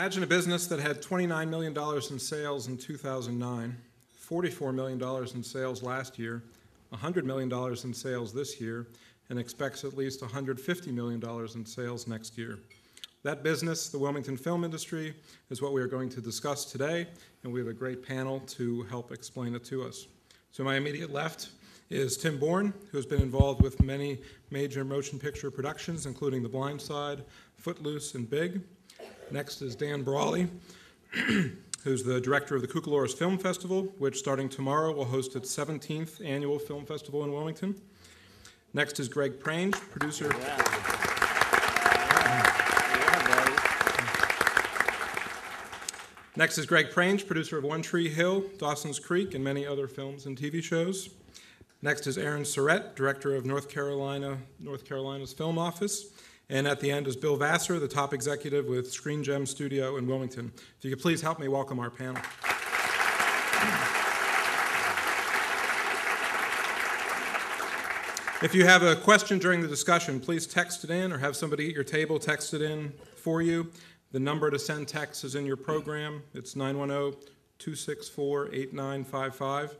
Imagine a business that had $29 million in sales in 2009, $44 million in sales last year, $100 million in sales this year, and expects at least $150 million in sales next year. That business, the Wilmington film industry, is what we are going to discuss today, and we have a great panel to help explain it to us. To my immediate left is Tim Bourne, who has been involved with many major motion picture productions, including The Blind Side, Footloose, and Big. Next is Dan Brawley, who's the director of the Cucalores Film Festival, which starting tomorrow will host its 17th annual film festival in Wilmington. Next is Greg Prange, producer. Next is Greg Prange, producer of One Tree Hill, Dawson's Creek, and many other films and TV shows. Next is Aaron Surrett, director of North Carolina's Film Office. And at the end is Bill Vassar, the top executive with Screen Gem Studio in Wilmington. If you could please help me welcome our panel. If you have a question during the discussion, please text it in or have somebody at your table text it in for you. The number to send text is in your program. It's 910-264-8955.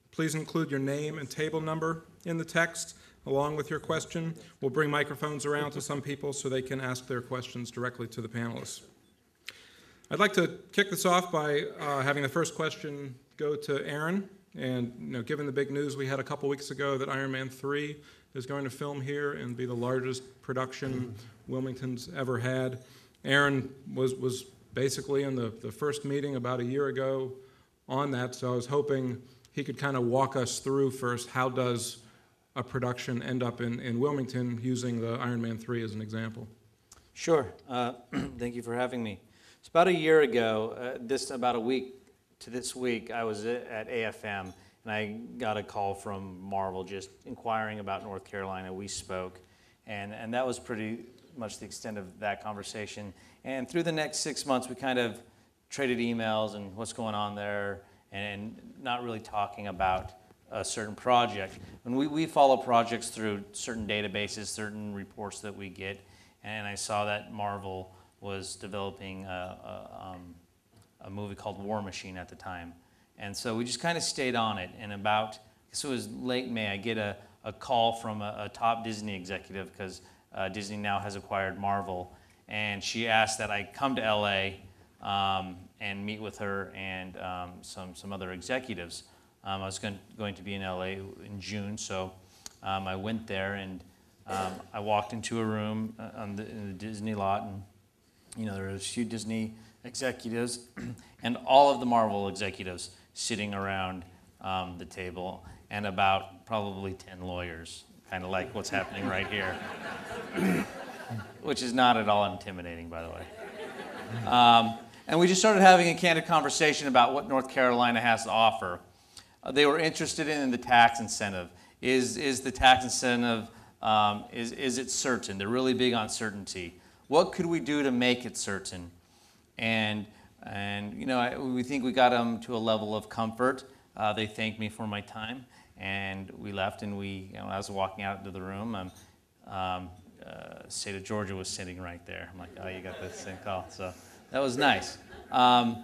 Please include your name and table number in the text along with your question. We'll bring microphones around to some people so they can ask their questions directly to the panelists. I'd like to kick this off by having the first question go to Aaron. And given the big news we had a couple weeks ago that Iron Man 3 is going to film here and be the largest production Wilmington's ever had, Aaron was basically in the first meeting about a year ago on that, so I was hoping he could kind of walk us through first how does a production end up in Wilmington using the Iron Man 3 as an example. Sure. Thank you for having me. It's about a year ago, about a week to this week, I was at AFM, and I got a call from Marvel just inquiring about North Carolina. We spoke, and that was pretty much the extent of that conversation. And through the next 6 months, we kind of traded emails and what's going on there, and not really talking about a certain project. And we follow projects through certain databases, certain reports that we get, and I saw that Marvel was developing a movie called War Machine at the time. And so we just kind of stayed on it, and about, so it was late May, I get a call from a top Disney executive, because Disney now has acquired Marvel, and she asked that I come to LA and meet with her and some other executives. I was going to be in LA in June, so I went there, and I walked into a room in the Disney lot, and there was a few Disney executives and all of the Marvel executives sitting around the table, and about probably 10 lawyers, kind of like what's happening right here, which is not at all intimidating, by the way. And we just started having a candid conversation about what North Carolina has to offer. They were interested in the tax incentive. Is the tax incentive, is it certain? They're really big on certainty. What could we do to make it certain? And we think we got them to a level of comfort. They thanked me for my time, and we left, and I was walking out into the room, State of Georgia was sitting right there. I'm like, oh, you got this same call. So that was nice. And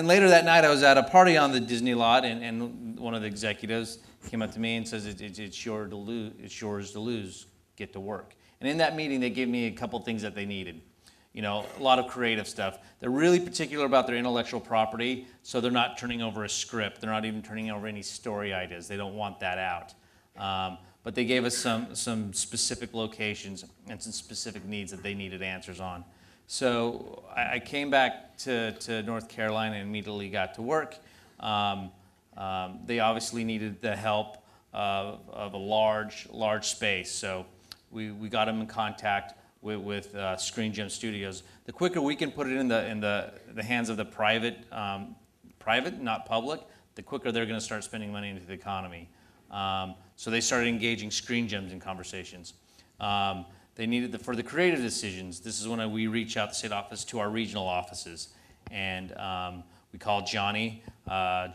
later that night, I was at a party on the Disney lot, and one of the executives came up to me and says, it's yours to lose, get to work. And in that meeting, they gave me a couple things that they needed. A lot of creative stuff. They're really particular about their intellectual property, so they're not turning over a script. They're not even turning over any story ideas. They don't want that out. But they gave us some specific locations and some specific needs that they needed answers on. So I came back to North Carolina and immediately got to work. They obviously needed the help of a large space, so we got them in contact with Screen Gem Studios. The quicker we can put it in the hands of the private, not public, the quicker they're going to start spending money into the economy. So they started engaging Screen Gems in conversations. They needed for the creative decisions. This is when we reach out the state office to our regional offices, and we called Johnny.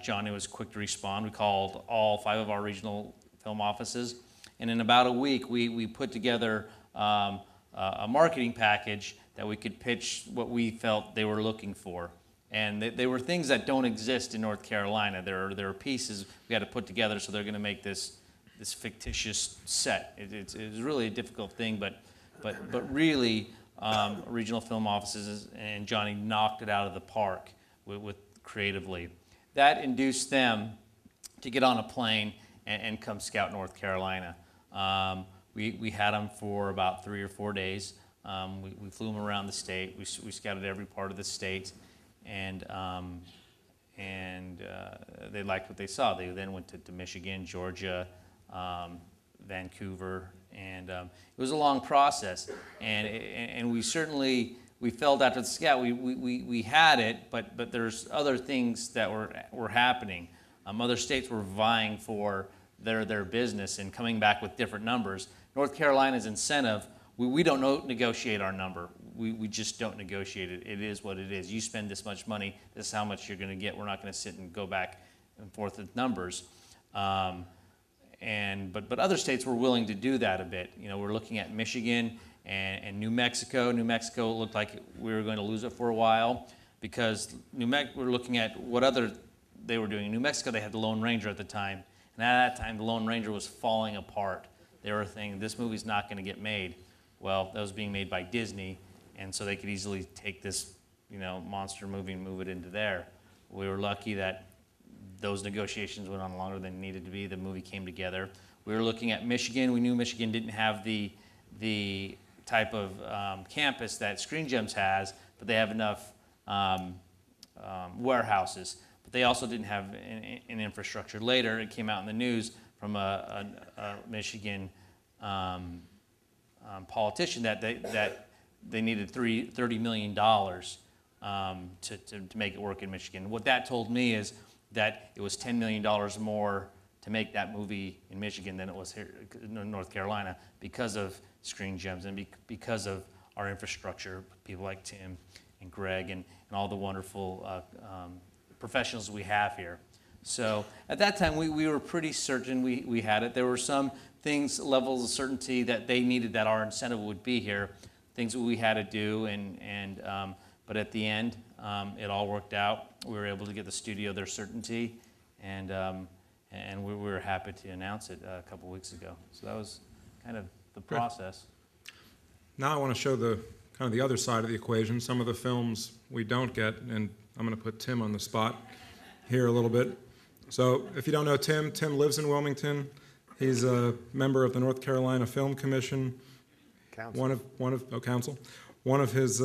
Johnny was quick to respond. We called all 5 of our regional film offices, and in about a week, we put together a marketing package that we could pitch what we felt they were looking for. And they were things that don't exist in North Carolina. There are pieces we had to put together, so they're going to make this fictitious set. It's really a difficult thing, but really, regional film offices and Johnny knocked it out of the park with creatively. That induced them to get on a plane and come scout North Carolina. We had them for about 3 or 4 days. We flew them around the state. We scouted every part of the state, and they liked what they saw. They then went to Michigan, Georgia, Vancouver, and it was a long process. And we felt after the scout we had it, but there's other things that were happening. Other states were vying for their business and coming back with different numbers. North Carolina's incentive, we don't negotiate our number. We just don't negotiate it. It is what it is. You spend this much money, this is how much you're going to get. We're not going to sit and go back and forth with numbers. But other states were willing to do that a bit. You know, we're looking at Michigan and New Mexico. New Mexico looked like we were going to lose it for a while because we're looking at what other they were doing. In New Mexico, they had the Lone Ranger at the time. And at that time, the Lone Ranger was falling apart. They were thinking, this movie's not going to get made. Well, that was being made by Disney, and so they could easily take this, monster movie and move it into there. We were lucky that those negotiations went on longer than needed to be. The movie came together. We were looking at Michigan. We knew Michigan didn't have the type of campus that Screen Gems has, but they have enough warehouses. But they also didn't have an infrastructure. Later, it came out in the news from a Michigan politician that they needed $30 million to make it work in Michigan. What that told me is that it was $10 million more to make that movie in Michigan than it was here in North Carolina because of Screen Gems and because of our infrastructure, people like Tim and Greg and all the wonderful professionals we have here. So at that time, we were pretty certain we had it. There were some things, levels of certainty that they needed that our incentive would be here, things that we had to do, but at the end, it all worked out. We were able to get the studio their certainty, and we were happy to announce it a couple weeks ago. So that was kind of the process. Now I want to show the kind of the other side of the equation, some of the films we don't get, and I'm going to put Tim on the spot here a little bit. So if you don't know Tim lives in Wilmington. He's a member of the North Carolina Film Commission. Council. Council. One of his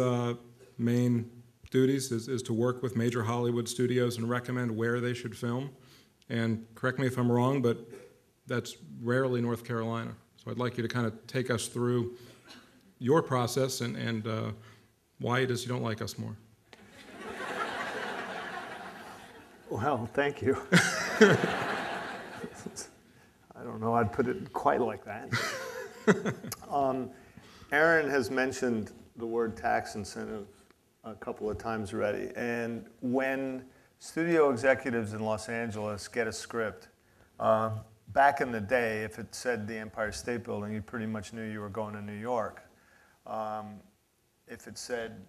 main duties is to work with major Hollywood studios and recommend where they should film. And correct me if I'm wrong, but that's rarely North Carolina. So I'd like you to kind of take us through your process and why it is you don't like us more. Well, thank you. I don't know I'd put it quite like that. Aaron has mentioned the word tax incentive a couple of times already. And when studio executives in Los Angeles get a script, back in the day, if it said the Empire State Building, you pretty much knew you were going to New York. If it said,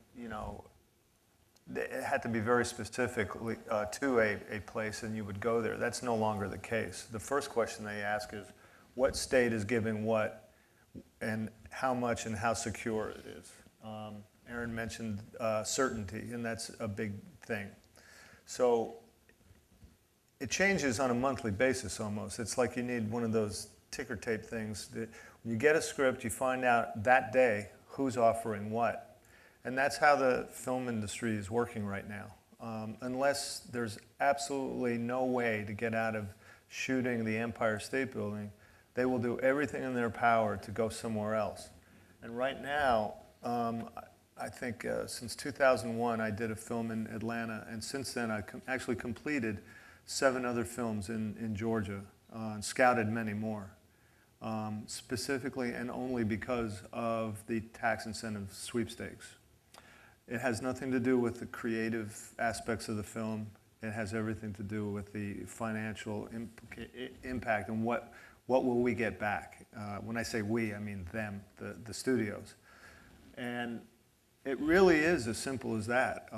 it had to be very specifically to a place and you would go there. That's no longer the case. The first question they ask is, what state is giving what and how much and how secure it is? Aaron mentioned certainty, and that's a big thing. So it changes on a monthly basis almost. It's like you need one of those ticker tape things that when you get a script, you find out that day who's offering what. And that's how the film industry is working right now. Unless there's absolutely no way to get out of shooting the Empire State Building, they will do everything in their power to go somewhere else. And right now, I think since 2001, I did a film in Atlanta, and since then I actually completed 7 other films in Georgia and scouted many more, specifically and only because of the tax incentive sweepstakes. It has nothing to do with the creative aspects of the film. It has everything to do with the financial impact and what will we get back. When I say we, I mean them, the studios. And It really is as simple as that.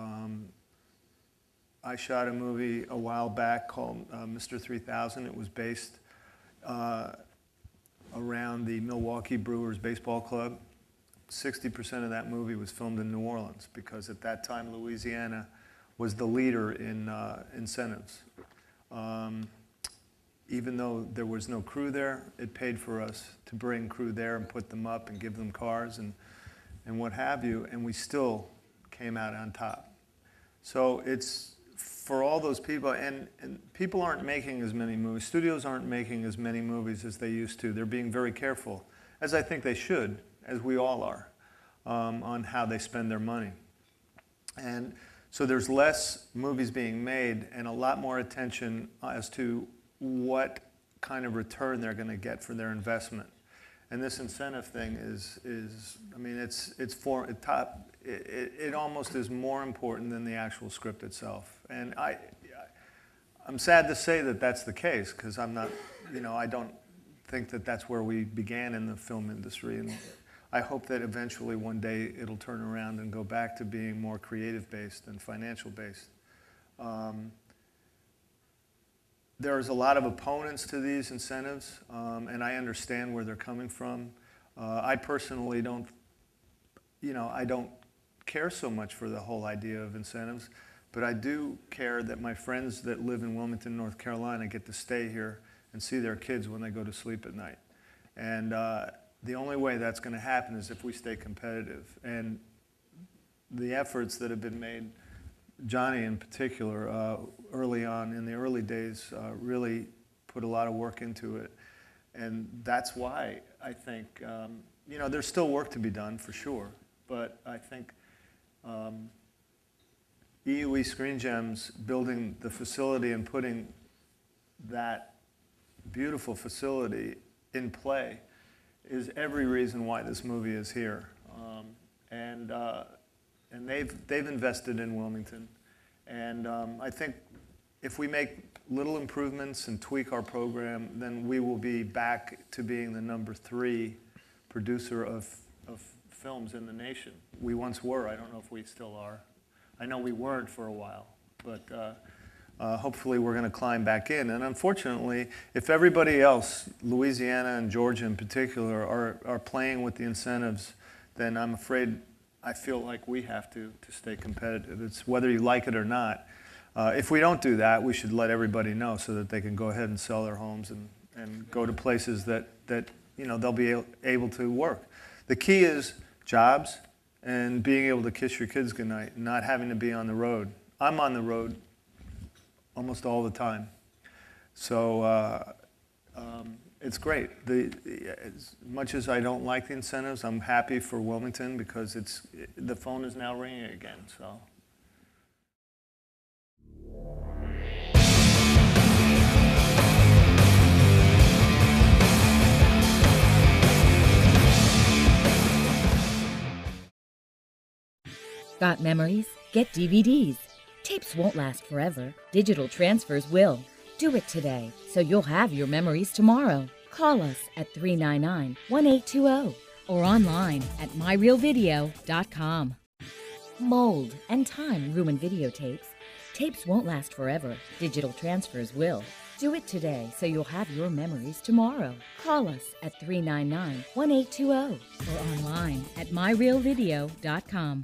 I shot a movie a while back called Mr. 3000. It was based around the Milwaukee Brewers baseball club. 60% of that movie was filmed in New Orleans because at that time Louisiana was the leader in incentives. Even though there was no crew there, it paid for us to bring crew there and put them up and give them cars and what have you, and we still came out on top. So it's for all those people, and people aren't making as many movies. Studios aren't making as many movies as they used to. They're being very careful, as I think they should, as we all are, on how they spend their money. And so there's less movies being made and a lot more attention as to what kind of return they're going to get for their investment. And this incentive thing is I mean, it almost is more important than the actual script itself. And I'm sad to say that that's the case, because I'm not, I don't think that that's where we began in the film industry. And I hope that eventually one day it'll turn around and go back to being more creative-based and financial-based. There's a lot of opponents to these incentives, and I understand where they're coming from. I personally don't, I don't care so much for the whole idea of incentives, but I do care that my friends that live in Wilmington, North Carolina get to stay here and see their kids when they go to sleep at night. And the only way that's going to happen is if we stay competitive. And the efforts that have been made, Johnny in particular, early on, in the early days, really put a lot of work into it. And that's why I think, there's still work to be done, for sure. But I think EUE Screen Gems building the facility and putting that beautiful facility in play is every reason why this movie is here. And they've invested in Wilmington. And I think if we make little improvements and tweak our program, then we will be back to being the #3 producer of films in the nation. We once were. I don't know if we still are. I know we weren't for a while, but hopefully we're going to climb back in. And unfortunately, if everybody else, Louisiana and Georgia in particular, are playing with the incentives, then I'm afraid I feel like we have to stay competitive. It's whether you like it or not. If we don't do that, we should let everybody know so that they can go ahead and sell their homes and go to places that they'll be able to work. The key is jobs and being able to kiss your kids goodnight, not having to be on the road. I'm on the road almost all the time. So it's great. As much as I don't like the incentives, I'm happy for Wilmington because the phone is now ringing again. So. Got memories? Get DVDs. Tapes won't last forever. Digital transfers will. Do it today, so you'll have your memories tomorrow. Call us at 399-1820 or online at myrealvideo.com. Mold and time ruin videotapes. Tapes won't last forever. Digital transfers will. Do it today, so you'll have your memories tomorrow. Call us at 399-1820 or online at myrealvideo.com.